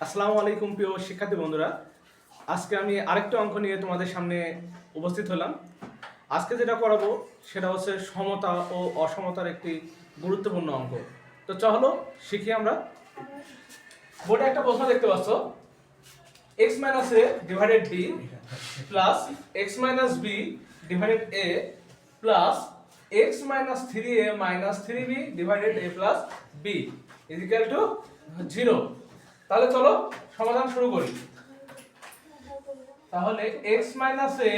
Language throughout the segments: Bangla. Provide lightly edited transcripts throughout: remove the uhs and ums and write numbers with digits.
আসসালামু আলাইকুম প্রিয় শিক্ষার্থী বন্ধুরা, আজকে আমি আরেকটা অঙ্ক নিয়ে তোমাদের সামনে উপস্থিত হলাম। আজকে যেটা করাবো সেটা হচ্ছে সমতা ও অসমতার একটি গুরুত্বপূর্ণ অঙ্ক। তো চলো শিখি আমরা। বোর্ডে একটা প্রশ্ন দেখতে পাচ্ছ, x - a divided b plus x - b divided a plus x - 3a - 3b divided a plus b equal to 0। তাহলে চলো সমাধান শুরু করি। তাহলে x - a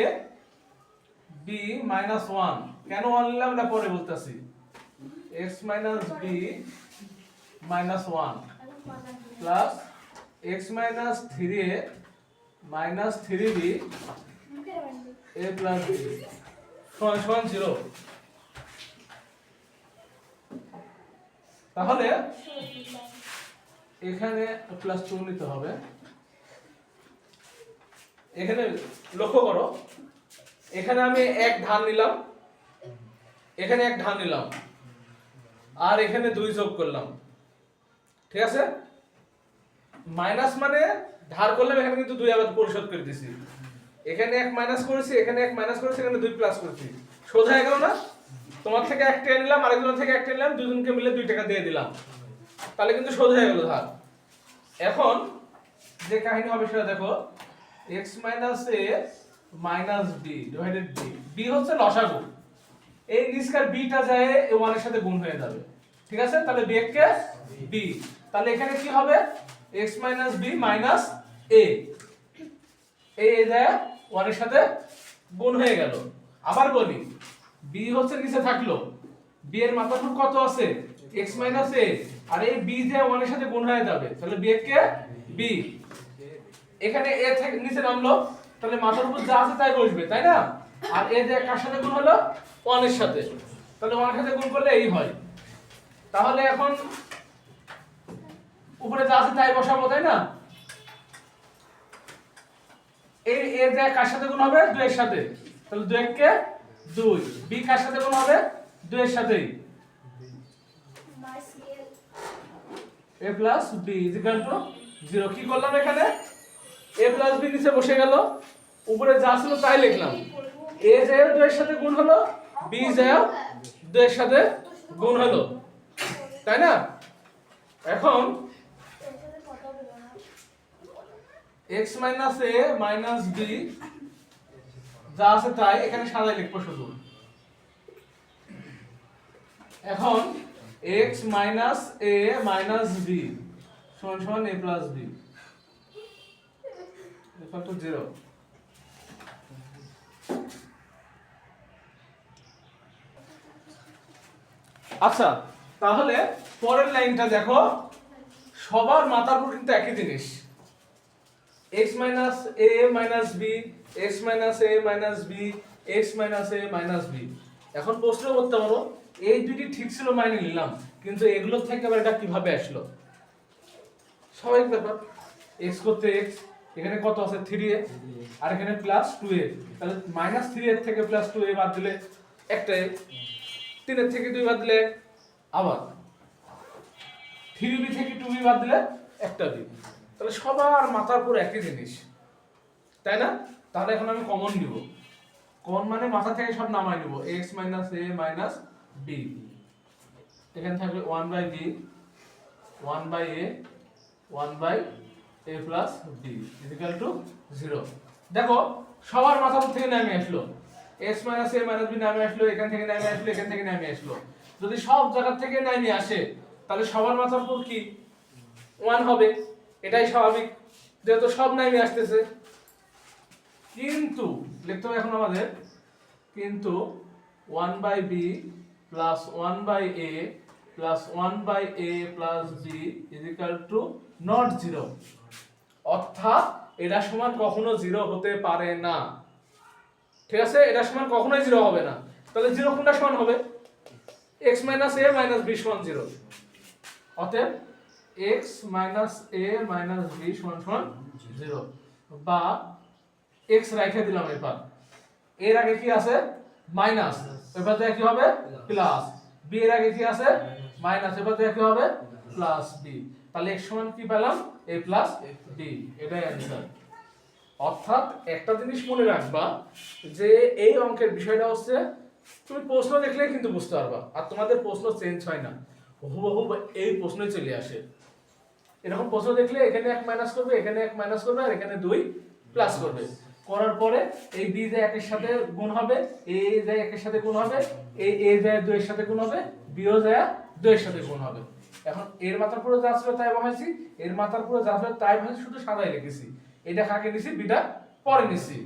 b - 1, কেন 1 নিলাম এটা পরে বলতেছি। x - b - 1 plus x - 3a - 3b a plus b সমান 0। তাহলে এখানে প্লাস 2 নিতে হবে। এখানে লক্ষ্য করো, এখানে আমি এক ধার নিলাম, এখানে এক ধার নিলাম, আর এখানে 2 যোগ করলাম। ঠিক আছে, মাইনাস মানে ধার করলাম, এখানে কিন্তু 2 আবার পরিশোধ করে দিছি। এখানে এক মাইনাস করেছি, এখানে এক মাইনাস করেছি, এখানে 2 প্লাস করেছি। সোজা হয়ে গেল না? তোমার থেকে এক টাকা নিলাম, আরেকজনের থেকে এক টাকা নিলাম, দুজনকে মিলে 2 টাকা দিয়ে দিলাম, তাহলে কিন্তু সোজা হয়ে গেল ধার। এখন যে কাহিনী হবে সেটা দেখো, x - a - b divided b, b হচ্ছে লসাগু। এই নিচকার b টা যায় এই 1 এর সাথে গুণ হয়ে যাবে। ঠিক আছে, তাহলে b কে b, তাহলে এখানে কি হবে x - b মাইনাস a, এই যায় 1 এর সাথে গুণ হয়ে গেল। আবার বলি, b হচ্ছে নিচে থাকলো, b এর মাথার কত আছে x - a, আর এই b যে 1 এর সাথে গুণ হয়ে যাবে, তাহলে b কে b। এখানে a থেকে নিচে নামলো, তাহলে মাথার উপর যা আছে তাই বসবে, তাই না? আর a যে কার সাথে গুণ হলো 1 এর সাথে, তাহলে 1 এর সাথে গুণ করলে এই হয়। তাহলে এখন উপরে যা আছে তাই বসাবো, তাই না? এই a যে কার সাথে গুণ হবে 2 এর সাথে, তাহলে 2 কে 2, b কার সাথে গুণ হবে 2 এর সাথেই, a plus b equal to 0। কি করলাম এখানে, a প্লাস b নিচে বসে গেল, উপরে যা ছিল তাই লিখলাম। a যায় 2 এর সাথে গুণ হলো, b যায় 2 এর সাথে গুণ হলো, তাই না? এখন x - a - b যা আছে তাই এখানে সাজাই লিখবো শুধু। এখন x - a - b সমান a plus b equal to 0। আচ্ছা, তাহলে পরের লাইনটা দেখো, সবার মাথার উপর কিন্তু একই জিনিস, x - a - b x - a - b x - a - b। এখন প্রশ্ন করতে পারো, এই দুটি ঠিক ছিল মাইনে নিলাম, কিন্তু এগুলো থেকে আবার এটা কিভাবে আসলো? স্বাভাবিক ব্যাপার, x করতে x, এখানে কত আছে 3a, আর এখানে প্লাস 2a, তাহলে মাইনাস 3a থেকে প্লাস 2a বাদ দিলে একটা a, 3 এর থেকে 2 বাদ দিলে আবার 3b থেকে 2b বাদ দিলে একটা b, তাহলে সবার মাথার উপর একই জিনিস, তাই না? তাহলে এখন আমি কমন নিব, কমন মানে মাথা থেকে সব নামাই নিব, x - a - b, এখানে থাকবে 1/b 1/a 1/a plus b equal to 0। দেখো সবার মাথার উপর থেকে নেমে আসলো, x - a - b নামে আসলো, এখান থেকে নেমে আসলো, এখান থেকে নেমে আসলো। যদি সব জায়গা থেকে নেমে আসে, তাহলে সবার মাথার উপর কি 1 হবে, এটাই স্বাভাবিক, যেহেতু সব নেমে আসতেছে। কিন্তু লিখতে হবে এখন আমাদের, কিন্তু 1/b plus 1/a plus 1/a plus b equal to not 0, অর্থাৎ এটা সমান কখনো 0 হতে পারে না। ঠিক আছে, এটা সমান কখনোই 0 হবে না। তাহলে 0 কোনটা সমান হবে? x - a - b সমান 0। অতএব x - a - b সমান 0, বা x রেখে দিলাম, এবার এর আগে কি আছে মাইনাস, এবার তো কি হবে প্লাস, b এর আগে কি আছে মাইনাস, এবার তো কি হবে প্লাস b। তাহলে x সমান কি পেলাম a প্লাস b, এটাই অ্যান্সার। অর্থাৎ একটা জিনিস মনে রাখবা যে এই অঙ্কের বিষয়টা হচ্ছে তুমি প্রশ্ন দেখলে কিন্তু বুঝতে পারবা, আর তোমাদের প্রশ্ন চেঞ্জ হয় না, হুবহু এই প্রশ্নই চলে আসে। এরকম প্রশ্ন দেখলে এখানে 1 মাইনাস করবে, এখানে 1 মাইনাস করবে, আর এখানে 2 প্লাস করবে, করার পরে এই b যায় 1 এর সাথে গুণ হবে, a যায় 1 এর সাথে গুণ হবে, এই a যায় 2 এর সাথে গুণ হবে, b ও যায় 2 এর সাথে গুণ হবে। এখন এর মাথার পুরো যা ছিল তাই বসাইছি, এর মাথার পুরো যা ছিল তাই বসাইছি, শুধু সাদাই লিখেছি। এটা কাকে নিছি, বিটা পরে নিছি।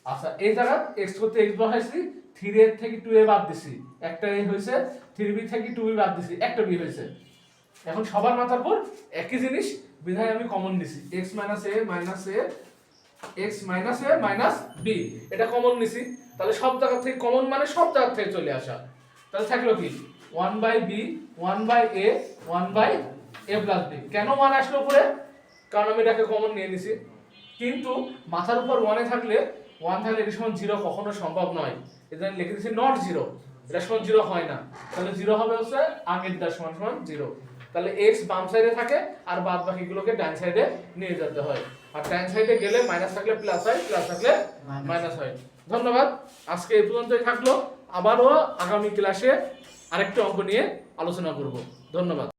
আচ্ছা এই জায়গা x করতে x বসাইছি, 3a থেকে 2a বাদ দিছি, একটা a হইছে, 3b থেকে 2b বাদ দিছি, একটা b হইছে। এখন সবার মাথার উপর একই জিনিস বিধায় আমি কমন নিছি, x - a x - a - b, এটা কমন নিছি। তাহলে সব জায়গা থেকে কমন মানে সব জায়গা থেকে চলে আসা। তাহলে থাকলো কি 1/b 1/a 1/a + b। কেন 1 আসলো উপরে? কারণ আমি এটাকে কমন নিয়ে নিছি। কিন্তু মাথার উপর 1 এ থাকলে 1 থাকলে এটা সমান 0 কখনো সম্ভব নয়, এজন্য লিখে দিয়েছি নট 0, এটা সমান 0 হয় না। তাহলে 0 হবে হচ্ছে আগেরটা সমান 0। তাহলে x বাম সাইডে থাকে আর বাদ বাকিগুলোকে ডান সাইডে নিয়ে যেতে হয়, আর ডান সাইডে গেলে মাইনাস থাকলে প্লাস হয়, প্লাস থাকলে মাইনাস হয়। ধন্যবাদ, আজকে এই পর্যন্তই থাকলো। আবারও আগামী ক্লাসে আরেকটা অঙ্ক নিয়ে আলোচনা করব। ধন্যবাদ।